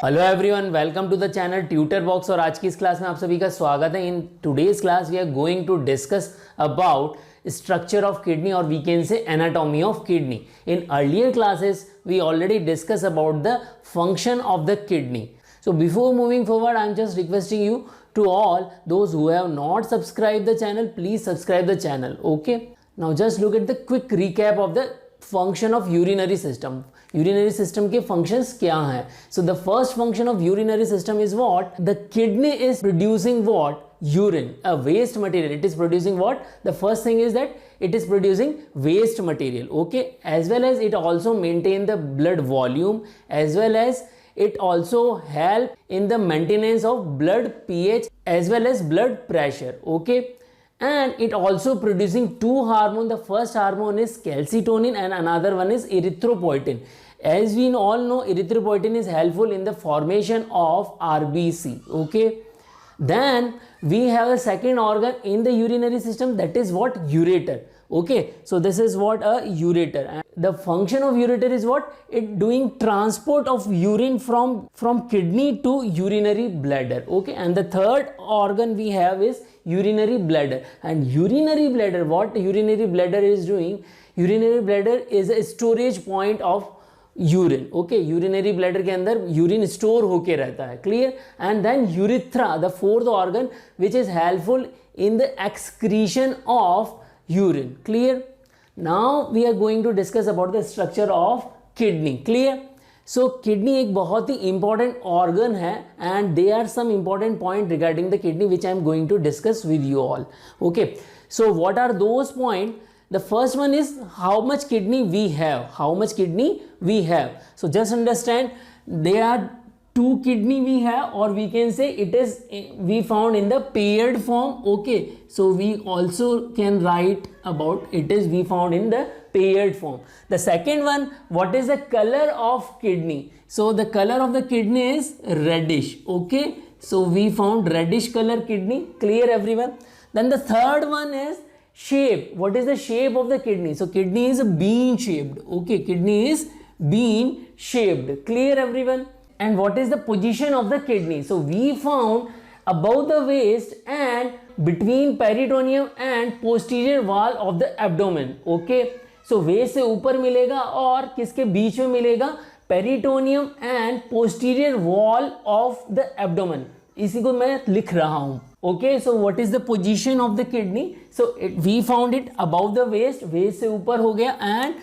Hello everyone, welcome to the channel Tutor Box. और आज की इस क्लास में आप सभी का स्वागत है। In today's class we are going to discuss about structure of kidney, or we can say anatomy of kidney. In earlier classes we already discussed about the function of the kidney. So before moving forward, I am just requesting you to all those who have not subscribed the channel, please subscribe the channel. Okay, now just look at the quick recap of the function of urinary system. Urinary system के functions क्या हैं? So the first function of urinary system is what? The kidney is producing what? Urine, a waste material. It is producing what? The first thing is that it is producing waste material. Okay, as well as it also maintain the blood volume, as well as it also help in the maintenance of blood pH as well as blood pressure. Okay, and it also producing two hormone. The first hormone is calcitonin and another one is erythropoietin. As we all know, erythropoietin is helpful in the formation of RBC. Okay, then we have a second organ in the urinary system, that is what? Ureter. Okay, so this is what? A ureter. And the function of ureter is what? It doing transport of urine from kidney to urinary bladder. Okay, and the third organ we have is urinary bladder. And urinary bladder, what urinary bladder is doing? Urinary bladder is a storage point of urine. Okay, urinary bladder के अंदर urine store होके रहता है. Clear? And then urethra, the fourth organ which is helpful in the excretion of urine. Clear? Now we are going to discuss about the structure of kidney. Clear? So kidney एक बहुत ही important organ है and they are some important point regarding the kidney which I am going to discuss with you all. Okay, so what are those point? The first one is how much kidney we have. How much kidney we have. So just understand there are two kidney we have, or we can say it is we found in the paired form. Okay, so we also can write about it is we found in the paired form. The second one, what is the color of kidney? So the color of the kidney is reddish. Okay, so we found reddish color kidney. Clear everyone? Then the third one is shape. What is the shape of the kidney? So kidney is bean shaped. Okay, kidney is bean shaped. Clear everyone? And what is the position of the kidney? So we found above the waist and between peritoneum and posterior wall of the abdomen. Okay, so waist से ऊपर मिलेगा और किसके बीच में मिलेगा? Peritoneum and posterior wall of the abdomen. इसी को मैं लिख रहा हूं. Okay, so what is the position of the kidney? So we found it about the waist, waist से ऊपर हो गया. एंड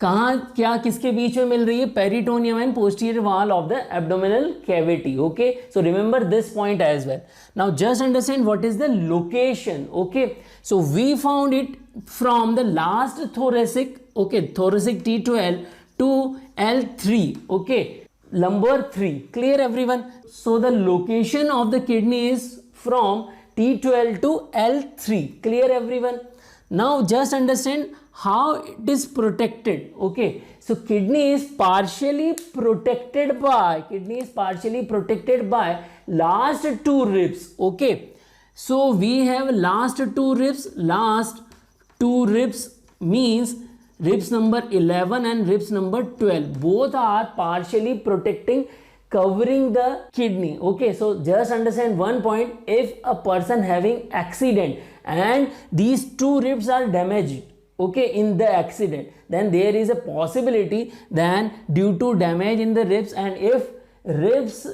कहाँ क्या किसके बीच में मिल रही है? Peritoneum and posterior wall of the abdominal cavity. Okay, so remember this point as well. Now just understand what is the location. Okay, so we found it from the last thoracic. Okay, thoracic T12 to L3. Okay, lumbar 3. Clear everyone? So the location of the kidney is from T12 to L3. Clear everyone? Now just understand how it is protected. Okay, so kidney is partially protected by last two ribs. Okay, so we have last two ribs means ribs number 11 and ribs number 12. Both are partially protecting, covering the kidney. Okay, so just understand one point. If a person having accident and these two ribs are damaged, okay, in the accident, then there is a possibility then due to damage in the ribs, and if ribs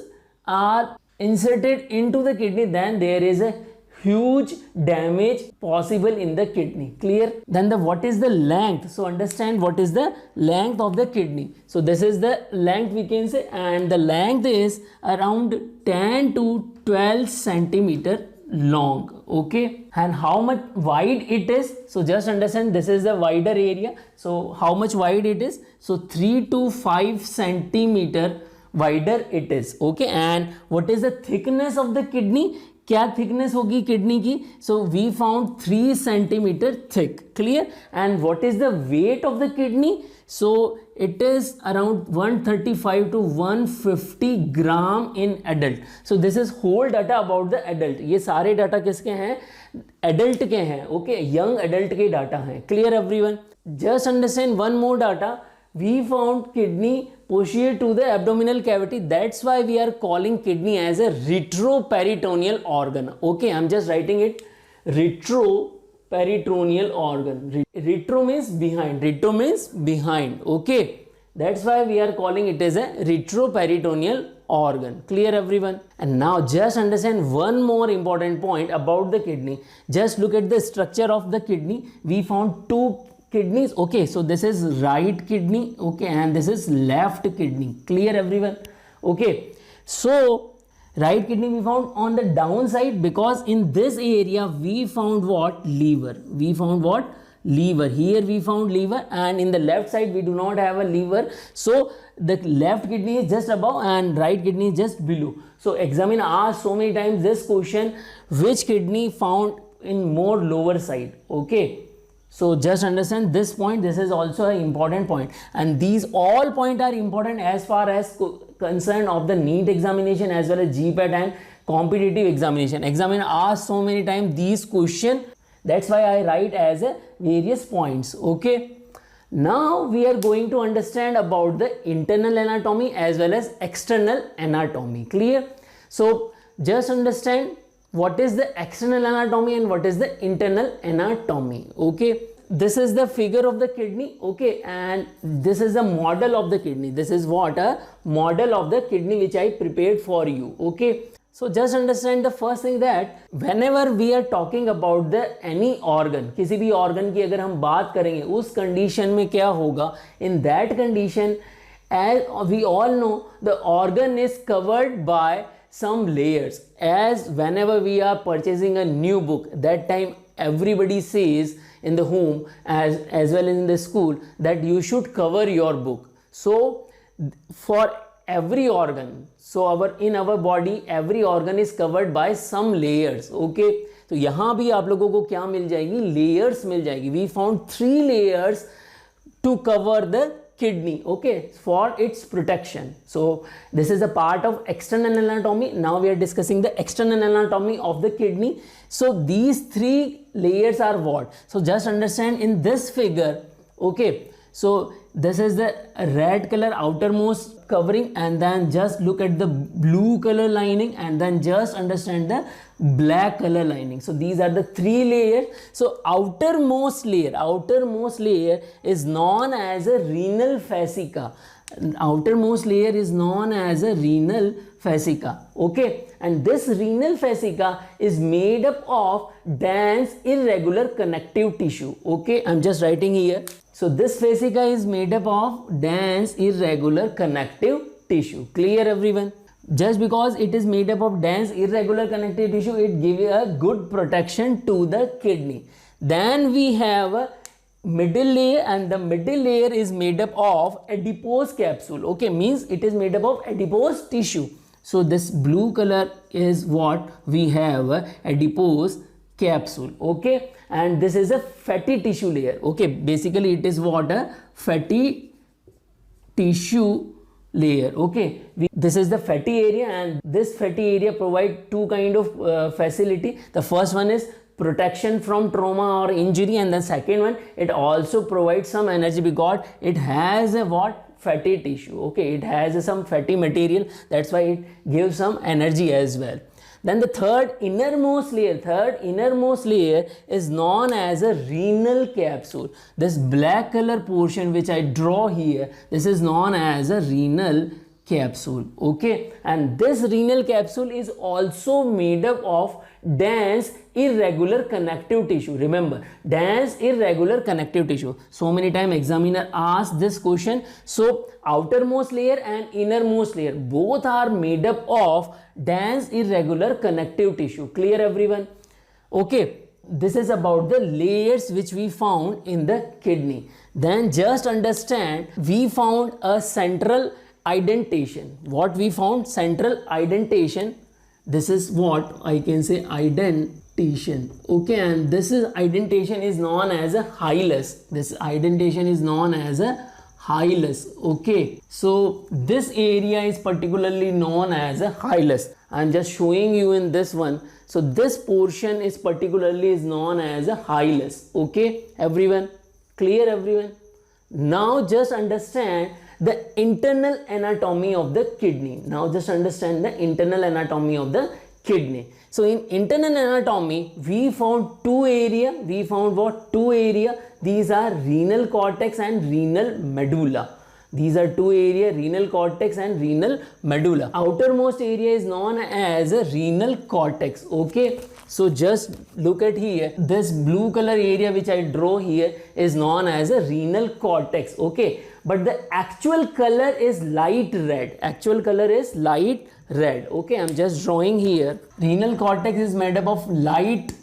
are inserted into the kidney, then there is a huge damage possible in the kidney. Clear? Then what is the length? So understand what is the length of the kidney. So this is the length we can say, and the length is around 10 to 12 centimeter long. Okay, and how much wide it is? So just understand this is the wider area. So how much wide it is? So 3 to 5 centimeter wider it is. Okay, and what is the thickness of the kidney? क्या thickness होगी kidney की? So we found 3 centimetre thick. Clear? And what is the weight of the kidney? So it is around 135 to 150 gram in adult. So this is whole data about the adult. ये सारे data किसके हैं? Adult के हैं. ओके, young adult के data हैं. Clear everyone? Just understand one more data. we found kidney posterior to the abdominal cavity. That's why we are calling kidney as a retroperitoneal organ. Okay, I'm just writing it, retroperitoneal organ. Retro means behind, retro means behind. Okay, that's why we are calling it as a retroperitoneal organ. Clear everyone? And now just understand one more important point about the kidney. Just look at the structure of the kidney. We found two kidneys. Okay, so this is right kidney, okay, and this is left kidney. Clear everyone? Okay, so right kidney we found on the downside, because in this area we found what? Liver. We found what? Liver. Here we found liver, and in the left side we do not have a liver, so the left kidney is just above and right kidney is just below. So examiner asked so many times this question, which kidney found in more lower side. Okay, so just understand this point. This is also an important point, and these all points are important as far as concern of the NEET examination as well as GPAT and competitive examination. Examiner asked so many times these questions. That's why I write as a various points. Okay, now we are going to understand about the internal anatomy as well as external anatomy. Clear? So just understand what is the external anatomy and what is the internal anatomy. Okay, this is the figure of the kidney. Okay, and this is the model of the kidney. This is what? A model of the kidney which I prepared for you. Okay, so just understand the first thing that whenever we are talking about the any organ, किसी भी organ की अगर हम बात करेंगे उस condition में क्या होगा? In that condition, as we all know, the organ is covered by some layers. As whenever we are purchasing a new book, that time everybody says in the home as well as in the school that you should cover your book. So for every organ, so in our body every organ is covered by some layers. Okay, तो यहाँ भी आप लोगों को क्या मिल जाएगी? Layers मिल जाएगी. We found 3 layers to cover the kidney, okay, for its protection. So this is a part of external anatomy. Now we are discussing the external anatomy of the kidney. So these 3 layers are what? So just understand in this figure. Okay, so this is the red color outermost covering, and then just look at the blue color lining, and then just understand the black color lining. So these are the 3 layers. So outermost layer is known as a renal fascia. Outermost layer is known as a renal fascia. Okay, and this renal fascia is made up of dense irregular connective tissue. Okay, I'm just writing here. So this fascia is made up of dense irregular connective tissue. Clear everyone? Just because it is made up of dense irregular connective tissue, it gives a good protection to the kidney. Then we have a middle layer, and the middle layer is made up of adipose capsule. Okay, means it is made up of adipose tissue. So this blue color is what we have, adipose capsule. Okay, and this is a fatty tissue layer. Okay, basically it is what? A fatty tissue layer. Okay, this is the fatty area, and this fatty area provide 2 kind of facility. The first one is protection from trauma or injury, and the second one, it also provides some energy because it has a what? Fatty tissue. Okay, it has some fatty material, that's why it gives some energy as well. Then the third innermost layer is known as a renal capsule. This black color portion which I draw here, this is known as a renal capsule. Okay, and this renal capsule is also made up of dense irregular connective tissue. Remember, dense irregular connective tissue. So many times examiner asked this question. So outermost layer and innermost layer both are made up of dense irregular connective tissue. Clear everyone? Okay, this is about the layers which we found in the kidney. Then just understand, we found a central indentation. What we found? Central indentation. This is what I can say, indentation. Okay, and this is indentation is known as a hilus. This indentation is known as a hilus. Okay, so this area is particularly known as a hilus. I'm just showing you in this one. So this portion is particularly known as a hilus. Okay, everyone? Clear everyone? Now just understand the internal anatomy of the kidney. Now just understand the internal anatomy of the kidney. So in internal anatomy, we found two area. We found what? Two area. These are renal cortex and renal medulla. These are two area, renal cortex and renal medulla. Outermost area is known as a renal cortex. Okay. So just look at here. This blue color area which I draw here is known as a renal cortex. Okay. But the actual color is light red. Actual color is light red. Okay. I'm just drawing here. Renal cortex is made up of light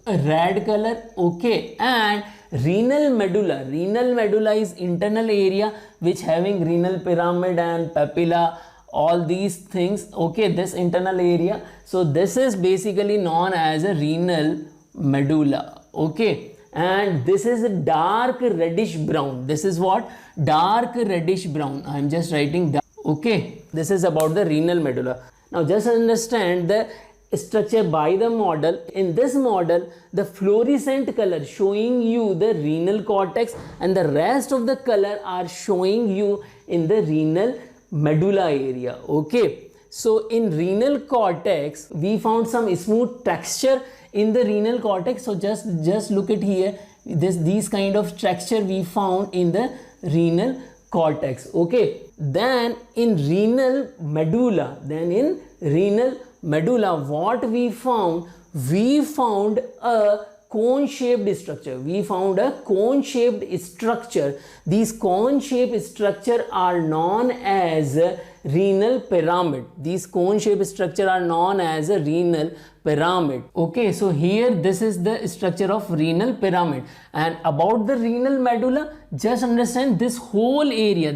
red color. Okay. And renal medulla is internal area which having renal pyramid and papilla, all these things. Okay, this internal area. So this is basically known as a renal medulla. Okay, and this is a dark reddish brown. This is what? Dark reddish brown. I am just writing dark. Okay, this is about the renal medulla. Now just understand the structure by the model. In this model, the fluorescent color showing you the renal cortex and the rest of the color are showing you in the renal medulla area. Okay, so in renal cortex we found some smooth texture in the renal cortex. So just look at here, these kind of texture we found in the renal cortex. Okay, then in renal medulla, what we found? We found a cone-shaped structure. We found a cone-shaped structure. These cone-shaped structure are known as renal pyramid. These cone-shaped structure are known as a renal pyramid. Okay, so here this is the structure of renal pyramid. And about the renal medulla, just understand this whole area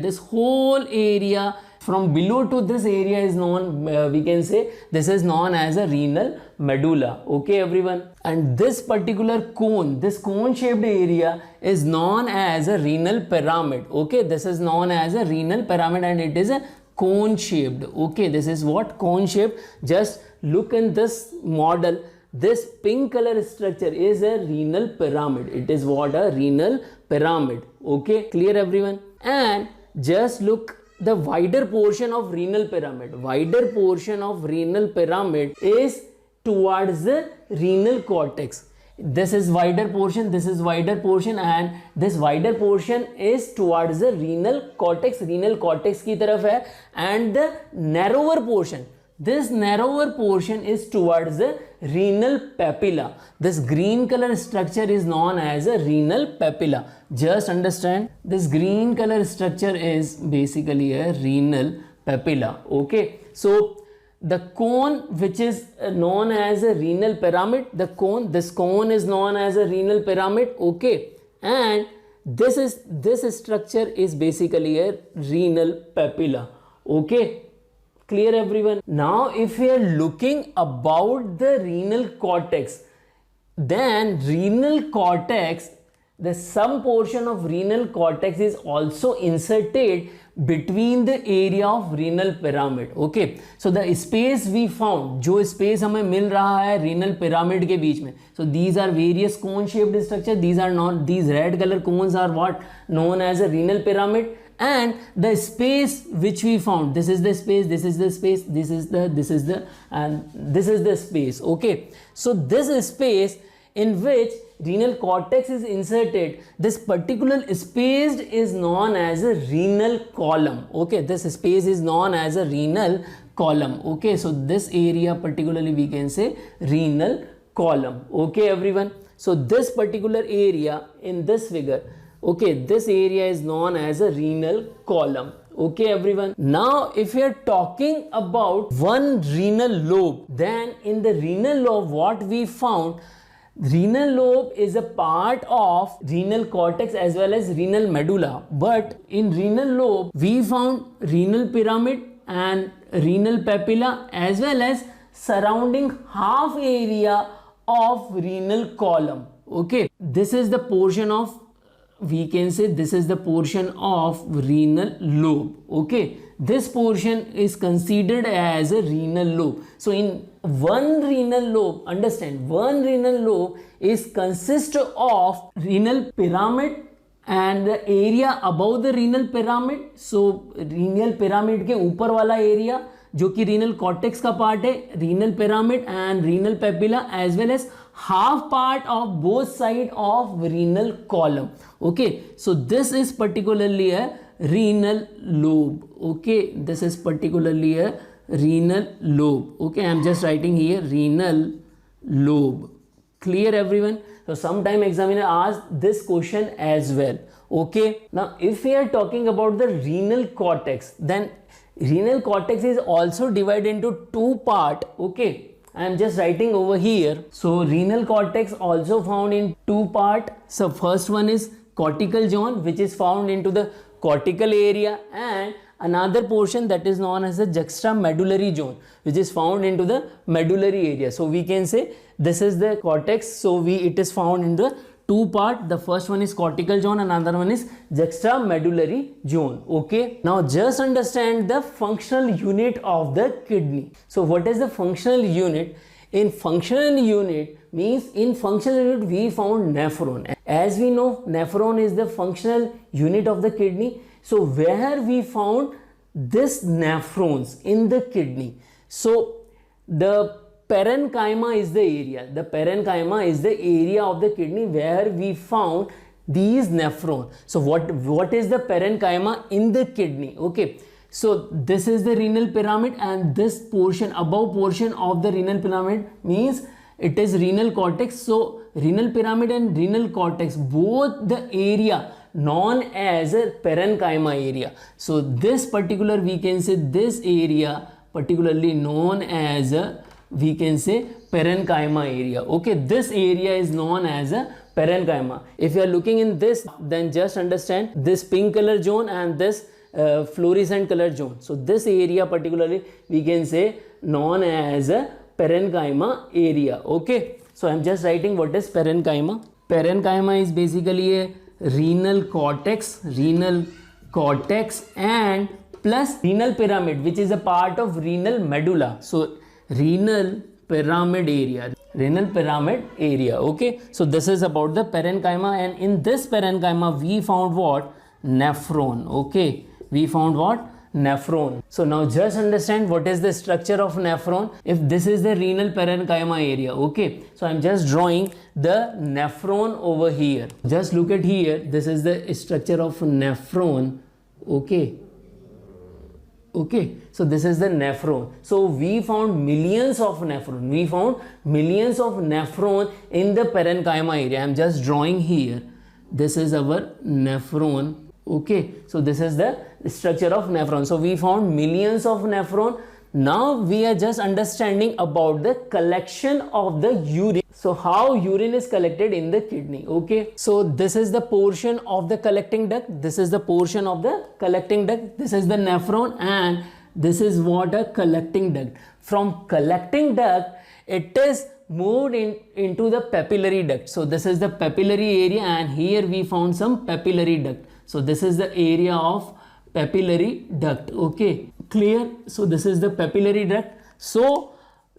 from below to this area is known, we can say this is known as a renal medulla. Okay everyone, and this particular cone, this cone shaped area is known as a renal pyramid. Okay, this is known as a renal pyramid and it is a cone shaped. Okay, this is what? Cone shaped. Just look in this model, this pink color structure is a renal pyramid. It is what? A renal pyramid. Okay, clear everyone? And just look the wider portion of renal pyramid. Wider portion of renal pyramid is towards the renal cortex. This is wider portion, this is wider portion, and this wider portion is towards the renal cortex. Renal cortex की तरफ है, and the narrower portion, this narrower portion is towards the renal papilla. This green color structure is known as a renal papilla. Just understand, this green color structure is basically a renal papilla. Okay, so the cone which is known as a renal pyramid, this cone is known as a renal pyramid. Okay, and this structure is basically a renal papilla. Okay, clear everyone? Now if we are looking about the renal cortex, then renal cortex, the some portion of renal cortex is also inserted between the area of renal pyramid. Okay, so the space we found, जो space हमें मिल रहा है renal pyramid के बीच में, so these are various cone shaped structure. These are not, these red color cones are what? Known as a renal pyramid. And the space which we found, this is the space, this is the space, this is the space. Okay, so this space in which renal cortex is inserted, this particular space is known as a renal column. Okay, this space is known as a renal column. Okay, so this area particularly we can say renal column. Okay everyone, so this particular area in this figure, okay, this area is known as a renal column. Okay everyone, now if we are talking about one renal lobe, then in the renal lobe what we found, renal lobe is a part of renal cortex as well as renal medulla, but in renal lobe we found renal pyramid and renal papilla as well as surrounding half area of renal column. Okay, this is the portion of, we can say this is the portion of renal lobe. Okay, this portion is considered as a renal lobe. So in one renal lobe, understand, one renal lobe is consist of renal pyramid and the area above the renal pyramid, so renal pyramid के ऊपर वाला area जो कि renal cortex का part है, renal pyramid and renal papilla as well as half part of both side of renal column. Okay, so this is particularly a renal lobe. Okay, this is particularly a renal lobe. Okay, I am just writing here renal lobe. Clear everyone? So sometime examiner asks this question as well. Okay, now if we are talking about the renal cortex, then renal cortex is also divided into two part. Okay, I am just writing over here. So renal cortex also found in two part. So first one is cortical zone, which is found into the cortical area, and another portion that is known as the juxtamedullary zone, which is found into the medullary area. So we can say this is the cortex. So it is found in the two part. The first one is cortical zone, another one is juxtamedullary zone. Okay, now just understand the functional unit of the kidney. So what is the functional unit? In functional unit means in functional unit we found nephron. As we know, nephron is the functional unit of the kidney. So where we found this nephrons in the kidney? So the parenchyma is the area. The parenchyma is the area of the kidney where we found these nephrons. So what is the parenchyma in the kidney? Okay, so this is the renal pyramid, and this portion, above portion of the renal pyramid means it is renal cortex. So renal pyramid and renal cortex, both the area known as a parenchyma area. So this particular, we can say this area particularly known as a, we can say parenchyma area. Okay, this area is known as a parenchyma. If you are looking in this, then just understand this pink color zone and this fluorescent color zone. So this area particularly we can say known as a parenchyma area. Okay, so I am just writing what is parenchyma. Parenchyma is basically a renal cortex and plus renal pyramid, which is a part of renal medulla. So renal pyramid area. Okay, so this is about the parenchyma, and in this parenchyma we found what? Nephron. Okay, we found what? Nephron. So now just understand what is the structure of nephron. If this is the renal parenchyma area, okay, so I'm just drawing the nephron over here. Just look at here, this is the structure of nephron. Okay, so this is the nephron. So we found millions of nephron. In the parenchyma area. I'm just drawing here. This is our nephron. Okay, so this is the structure of nephron. So we found millions of nephron. Now we are just understanding about the collection of the urine. So how urine is collected in the kidney. Okay, so this is the portion of the collecting duct. This is the nephron, and this is what a collecting duct. From collecting duct, it is moved into the papillary duct. So this is the papillary area, and here we found some papillary duct. So this is the area of papillary duct. Okay, clear? So this is the papillary duct. So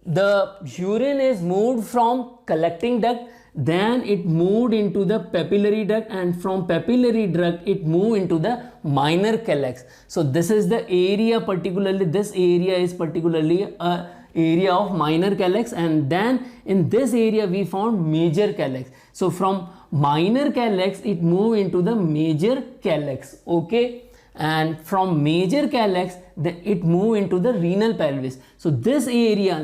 the urine is moved from collecting duct, then it moved into the papillary duct, and from papillary duct it moved into the minor calyx. So this is the area, particularly this area is particularly a area of minor calyx, and then in this area we found major calyx. So from minor calyx it moved into the major calyx. Okay, and from major calyx it moved into the renal pelvis. So this area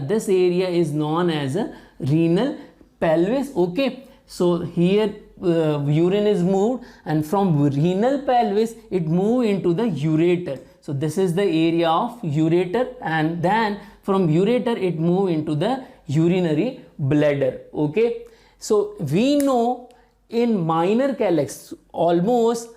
is known as a renal pelvis. Okay, so here urine is moved, and from renal pelvis it moved into the ureter. So this is the area of ureter, and then from ureter it moved into the urinary bladder. Okay, so we know in minor calyx almost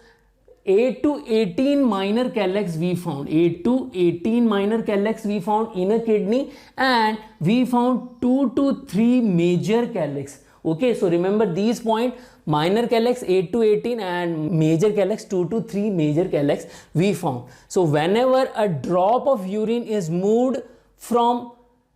8 to 18 minor calyx we found. 8 to 18 minor calyx we found in a kidney, and we found 2 to 3 major calyx. Okay, so remember these points: minor calyx 8 to 18 and major calyx 2 to 3 major calyx we found. So whenever a drop of urine is moved from,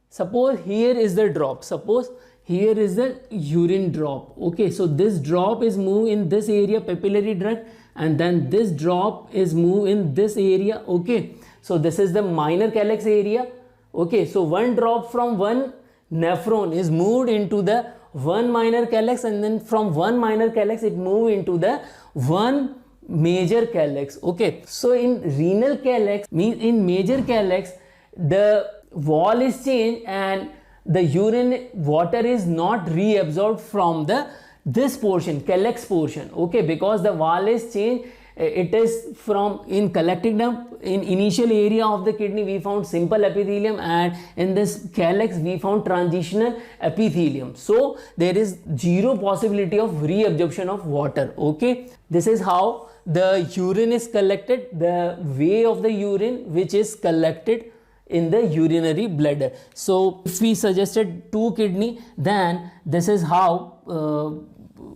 suppose here is the drop, suppose here is the urine drop. Okay, so this drop is moved in this area, papillary duct, and then this drop is moved in this area. Okay, so this is the minor calyx area. Okay, so one drop from one nephron is moved into the one minor calyx, and then from one minor calyx it moved into the one major calyx. Okay, so in renal calyx, means in major calyx, the wall is changed and the urine water is not reabsorbed from the this portion, calyx portion. Okay, because the wall is changed, it is from in collecting dump, in initial area of the kidney we found simple epithelium, and in this calyx we found transitional epithelium. So there is zero possibility of reabsorption of water. Okay, this is how the urine is collected, the way of the urine which is collected in the urinary bladder. So if we suggested 2 kidney, then this is how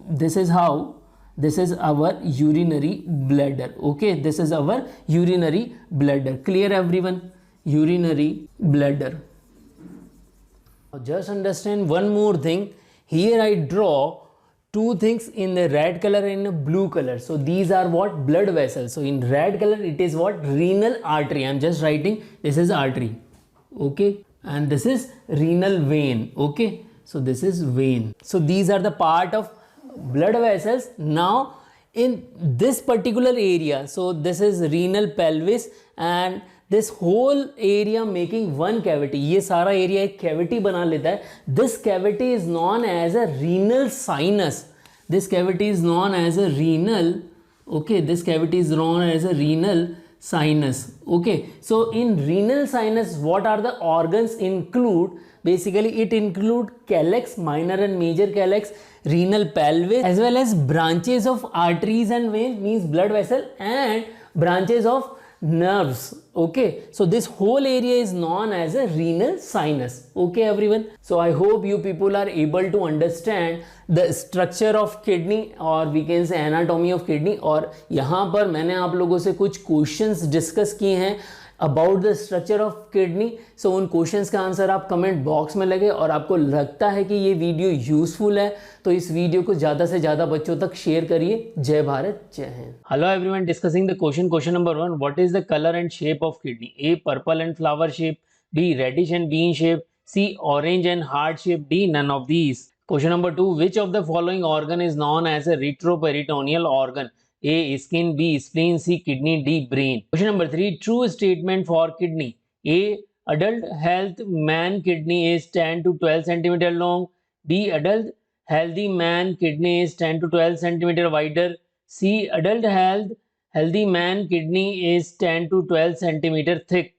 this is our urinary bladder. Okay, this is our urinary bladder. Clear everyone? Urinary bladder. Just understand one more thing. Here I draw 2 things in the red color and in blue color. So these are what? Blood vessels. So in red color it is what? Renal artery. I am just writing this is artery. Okay, and this is renal vein. Okay, so this is vein. So these are the part of blood vessels. Now in this particular area, so this is renal pelvis, and this whole area making one cavity, ये सारा area एक cavity बना लेता है. This cavity is known as a renal sinus. This cavity is known as a renal, okay, this cavity is known as a renal sinus. Okay, so in renal sinus what are the organs include? Basically it include calyx, minor and major calyx, renal pelvis, as well as branches of arteries and veins, means blood vessel, and branches of nerves. Okay, so this whole area is known as a renal sinus. Okay everyone, so I hope you people are able to understand the structure of kidney, or we can say anatomy of kidney. और यहाँ पर मैंने आप लोगों से कुछ questions discuss किए हैं about the structure of kidney. So उन क्वेश्चंस का आंसर आप कमेंट बॉक्स में लगे, और आपको लगता है कि ये वीडियो यूजफुल है तो इस वीडियो को ज़्यादा से ज़्यादा बच्चों तक शेयर करिए. जय भारत, जय Hind. Hello everyone, discussing the question number 1. What is the colour and shape of kidney? A purple and flower shape, B reddish and bean shape, C orange and heart shape, D none of these. Question number 2. Which of the following organ is known as a retroperitoneal organ? A. Skin, B. Spleen, C. Kidney, D. Brain. Question number 3. True statement for kidney. A. Adult health man kidney is 10 to 12 centimeter long. B. Adult healthy man kidney is 10 to 12 centimeter wider. C. Adult healthy man kidney is 10 to 12 centimeter thick.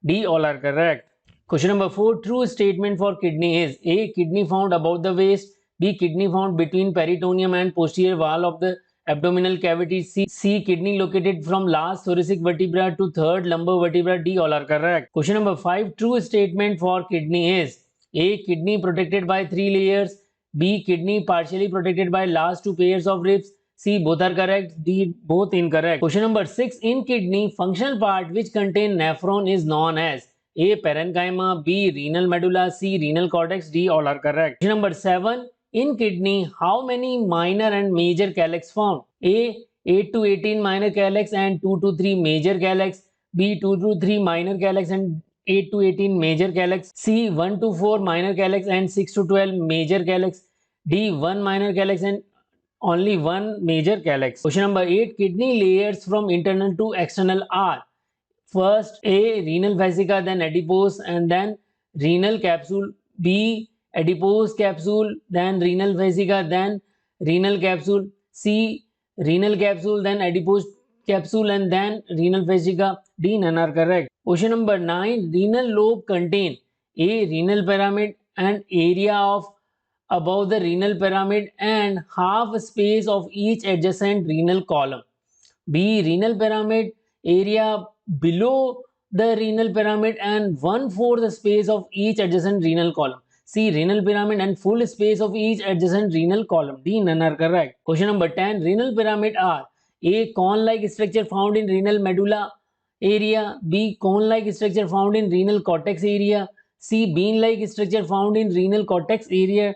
D. All are correct. Question number 4. True statement for kidney is: A. Kidney found above the waist. B. Kidney found between peritoneum and posterior wall of the abdominal cavity. C. Kidney located from last thoracic vertebra to third lumbar vertebra. D. All are correct. Question number 5. True statement for kidney is: A. Kidney protected by 3 layers. B. Kidney partially protected by last 2 pairs of ribs. C. Both are correct. D. Both incorrect. Question number 6. In kidney, functional part which contain nephron is known as: A. Parenchyma, B. Renal medulla, C. Renal cortex, D. All are correct. Question number 7. In kidney, how many minor and major calyx found? A. 8 to 18 minor calyx and 2 to 3 major calyx. B. 2 to 3 minor calyx and 8 to 18 major calyx. C. 1 to 4 minor calyx and 6 to 12 major calyx. D. 1 minor calyx and only 1 major calyx. Question number 8. Kidney layers from internal to external are: first, A. renal vesica, then adipose, and then renal capsule. B. adipose capsule, then renal vesica, then renal capsule. C. renal capsule, then adipose capsule, and then renal vesica. D. None are correct. Question number 9. Renal lobe contain: A. renal pyramid and area of above the renal pyramid and half space of each adjacent renal column. B. renal pyramid, area below the renal pyramid and 1/4 the space of each adjacent renal column. C. renal pyramid and full space of each adjacent renal column. D. None are correct. Question number 10. Renal pyramid are: A. cone-like structure found in renal medulla area. B. cone-like structure found in renal cortex area. C. bean-like structure found in renal cortex area.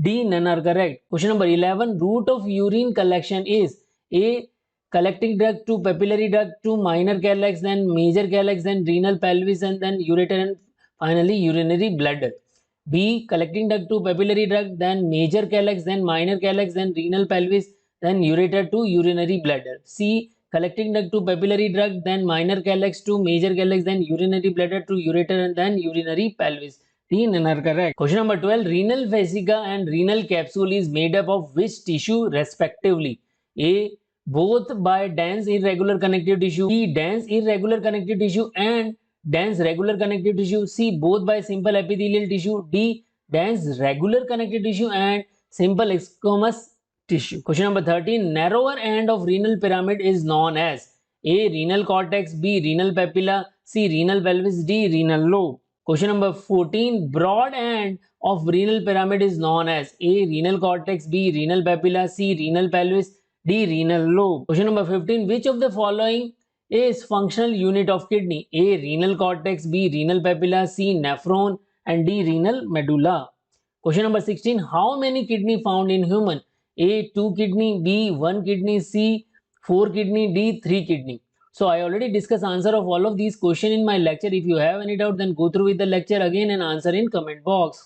D. None are correct. Question number 11. Route of urine collection is: A. collecting duct to papillary duct to minor calyx, then major calyx, then renal pelvis, and then ureter, and finally urinary bladder. B. Collecting duct to papillary duct, then major calyx, then minor calyx, then renal pelvis, then ureter to urinary bladder. C. Collecting duct to papillary duct, then minor calyx to major calyx, then urinary bladder to ureter, and then urinary pelvis. D. None are correct. Question number 12. Renal vesica and renal capsule is made up of which tissue respectively? A. Both by dense irregular connective tissue. B. Dense irregular connective tissue and dense regular connective tissue. C. Both by simple epithelial tissue. D. Dense regular connective tissue and simple squamous tissue. Question number 13. Narrower end of renal pyramid is known as A. Renal cortex. B. Renal papilla. C. Renal pelvis. D. Renal lobe. Question number 14. Broad end of renal pyramid is known as A. Renal cortex. B. Renal papilla. C. Renal pelvis. D. Renal lobe. Question number 15. Which of the following is functional unit of kidney? A. Renal cortex. B. Renal papilla. C. Nephron. And D. Renal medulla. Question number 16. How many kidney found in human? A. 2 kidney. B. 1 kidney. C. 4 kidney. D. 3 kidney. So I already discussed answer of all of these questions in my lecture. If you have any doubt, then go through with the lecture again and answer in comment box.